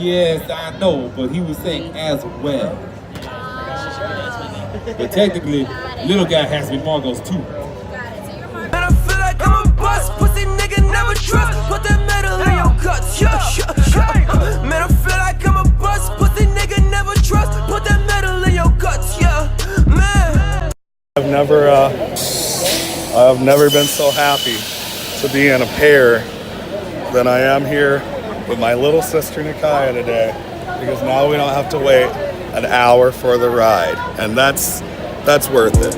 Yes, I know, but he was saying as well. But technically, little guy has to be Margot's too. Man, I feel like I'm a boss, pussy nigga never trust. Put that metal in your guts, yeah. Man, I feel like I'm a boss, pussy nigga never trust. Put that metal in your guts, yeah. Man. I've never been so happy to be in a pair than I am here with my little sister Nikaya today, because now we don't have to wait an hour for the ride, and that's worth it.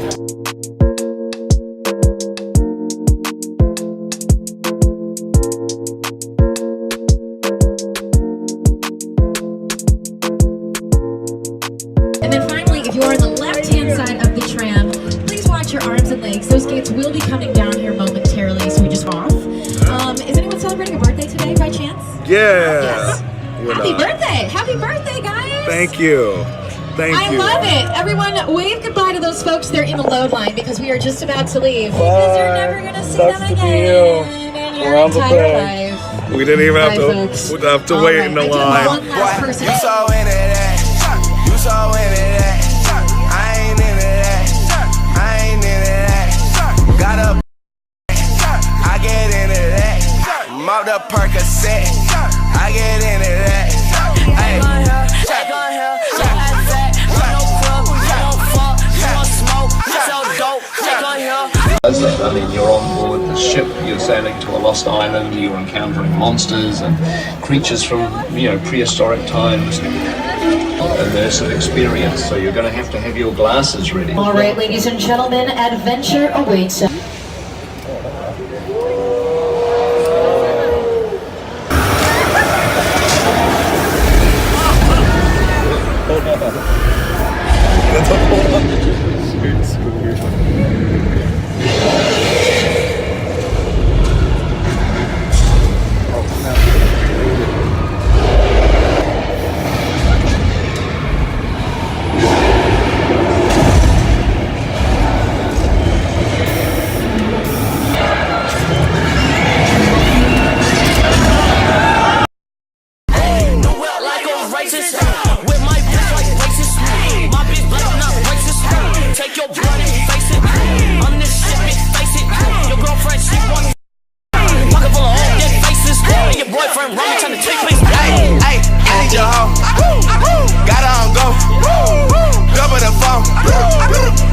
And then finally, if you are on the left-hand side of the tram, please watch your arms and legs. Those gates will be coming down here momentarily, so we just off. Is anyone celebrating a birthday today by chance? Yeah. Yes. Happy birthday! Happy birthday, guys! Thank you. Thank you. I love it. Everyone, wave goodbye to those folks there in the load line, because we are just about to leave. Because you're never going to see them again in your entire life. We didn't even have to wait in the line. One last person. You so into that. You so into that. I ain't into that. I ain't into that. Got up. I get into that. Mopped up Percocet. I get into that. Hey, check on here. I mean, you're on board the ship, you're sailing to a lost island, you're encountering monsters and creatures from, prehistoric times. And there's an experience, so you're going to have your glasses ready. All right, ladies and gentlemen, adventure awaits.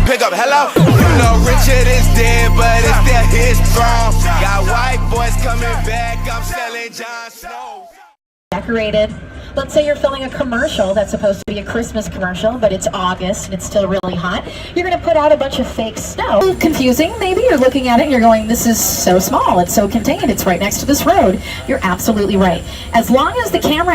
Pick up, hello. You know Richard is dead, but it's still his throne. Got white boys coming back. I'm selling Jon Snow. Decorated. Let's say you're filming a commercial that's supposed to be a Christmas commercial, but it's August and it's still really hot. You're going to put out a bunch of fake snow. Confusing, maybe. You're looking at it and you're going, this is so small, it's so contained, it's right next to this road. You're absolutely right. As long as the camera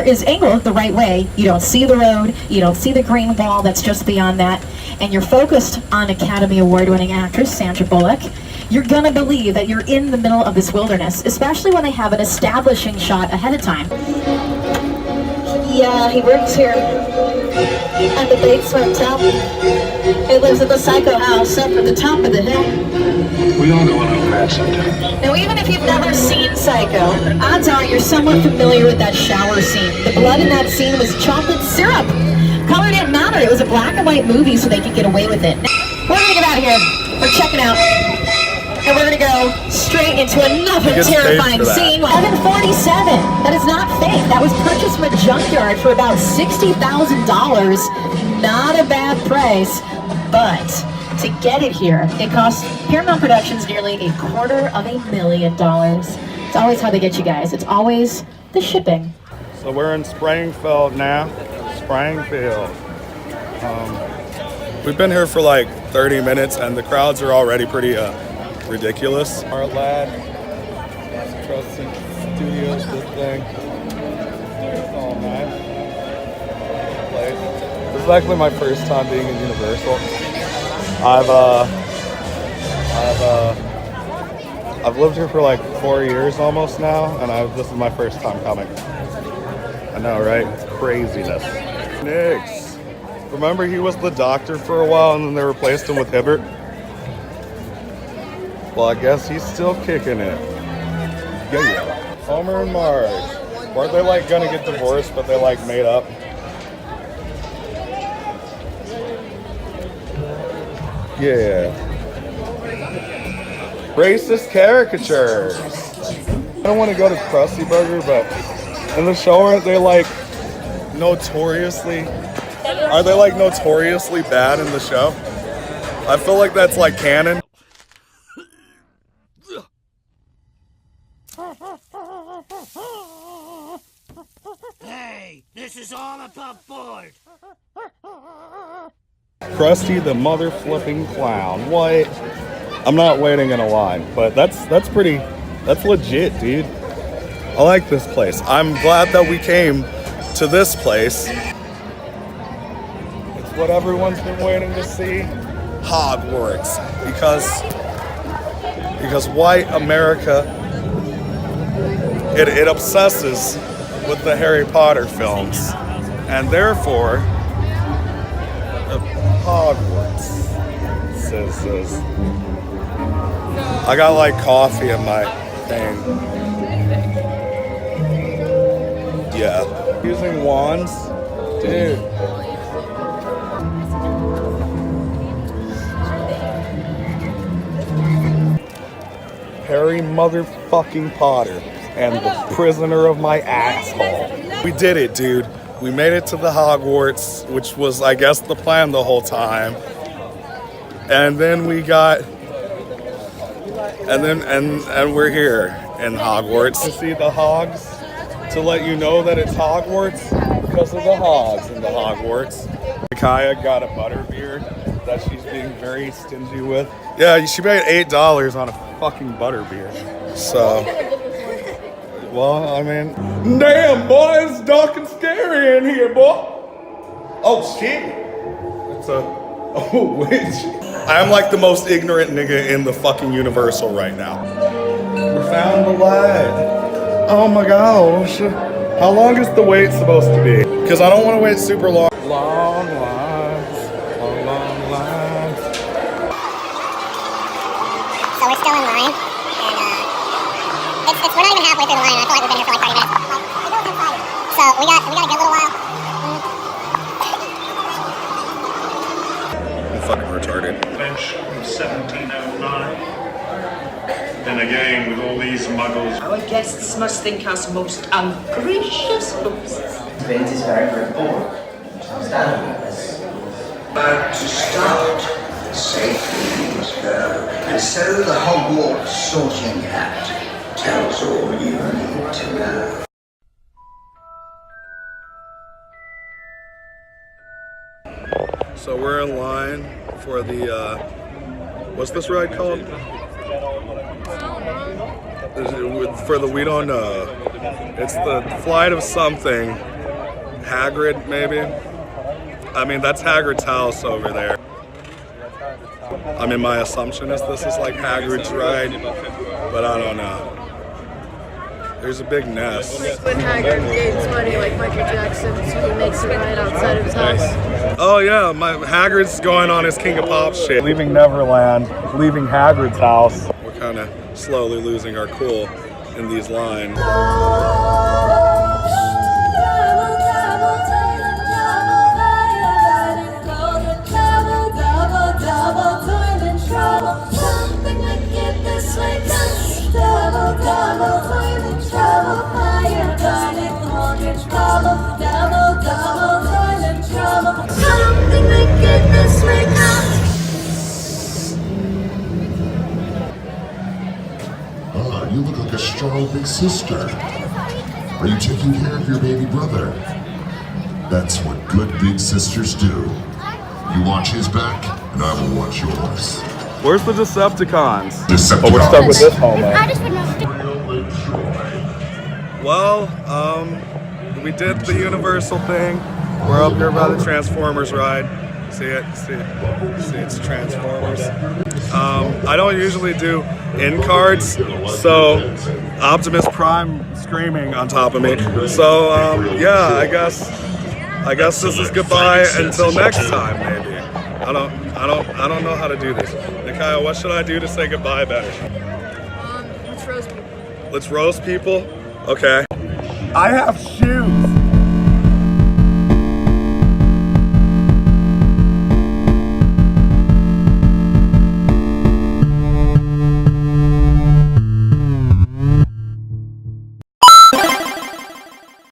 is angled the right way, you don't see the road, you don't see the green wall that's just beyond that, and you're focused on Academy Award-winning actress Sandra Bullock, you're gonna believe that you're in the middle of this wilderness, especially when they have an establishing shot ahead of time. Yeah, he works here at the Bates Motel. He lives at the Psycho House up at the top of the hill. We all go on our bad sometimes. Now, even if you've never seen Psycho, odds are you're somewhat familiar with that shower scene. The blood in that scene was chocolate syrup. Color didn't matter. It was a black and white movie, so they could get away with it. We're gonna get out of here. We're checking out. And we're gonna go straight into another terrifying scene. 1147. That is not fake. That was purchased from a junkyard for about $60,000. Not a bad price, but to get it here, it cost Paramount Productions nearly $250,000. It's always how they get you guys. It's always the shipping. So we're in Springfield now. Springfield. We've been here for like 30 minutes, and the crowds are already pretty ridiculous. Art Lad, Trusting Studios, this thing. It's all nice. Place. This is actually my first time being in Universal. I've lived here for like 4 years almost now, and this is my first time coming. I know, right? It's craziness. Nix. Remember, he was the Doctor for a while, and then they replaced him with Hibbert? Well, I guess he's still kicking it. Yeah. Homer and Marge. Weren't they like gonna get divorced, but they like made up? Yeah. Racist caricatures. I don't want to go to Krusty Burger, but in the show, aren't they like notoriously? Are they like notoriously bad in the show? I feel like that's like canon. Hey, this is all above board. Krusty the mother flipping clown. What? I'm not waiting in a line, but that's legit, dude. I like this place. I'm glad that we came to this place. It's what everyone's been waiting to see. Hogwarts. Because white America, it obsesses with the Harry Potter films. And therefore, Hogwarts says I got like coffee in my thing. Yeah. Using wands? Dude. Harry motherfucking Potter and the prisoner of my asshole. We did it, dude. We made it to the Hogwarts, which was, I guess, the plan the whole time. And then we got, and we're here in Hogwarts. To see the hogs, to let you know that it's Hogwarts, because of the hogs in the Hogwarts. Kaya got a butterbeer that she's being very stingy with. Yeah, she paid $8 on a fucking butterbeer. So, well, I mean, damn, boy, it's dark and scary in here, boy. Oh, shit. It's a witch. I'm like the most ignorant nigga in the fucking Universal right now. We found the light. Oh my gosh. How long is the wait supposed to be? Because I don't want to wait super long. Long lines. Long lines. So we're still in line, and we're not even halfway through the line. I feel like we've been here for like 30 minutes. So we got a good little while. I'm fucking retarded. Bench of 1709. Then again, with all these muggles. Our guests must think us most ungracious hosts. The event is very, very boring. But to start, safely must go. And so the Hogwarts sorting hat tells all you need to know. So we're in line for the, what's this ride called? For the, we don't know. It's the flight of something. Hagrid, maybe? I mean, that's Hagrid's house over there. I mean, my assumption is this is like Hagrid's ride, but I don't know. There's a big nest. When Hagrid gains money like Michael Jackson, so he makes a ride outside of his house. Oh yeah, Hagrid's going on his King of Pop shit. Leaving Neverland, leaving Hagrid's house. We're kind of slowly losing our cool in these lines. You look like a strong big sister. Are you taking care of your baby brother? That's what good big sisters do. You watch his back, and I will watch yours. Where's the Decepticons? Decepticons. Oh, we're stuck with this homo. Well, we did the Universal thing. We're up here by the Transformers ride. See it? See, it's Transformers. I don't usually do in cards, so Optimus Prime screaming on top of me. So yeah, I guess this is goodbye until next time, maybe. I don't know how to do this. Nikaya, what should I do to say goodbye better? Let's roast people. Let's roast people? Okay. I have shoes.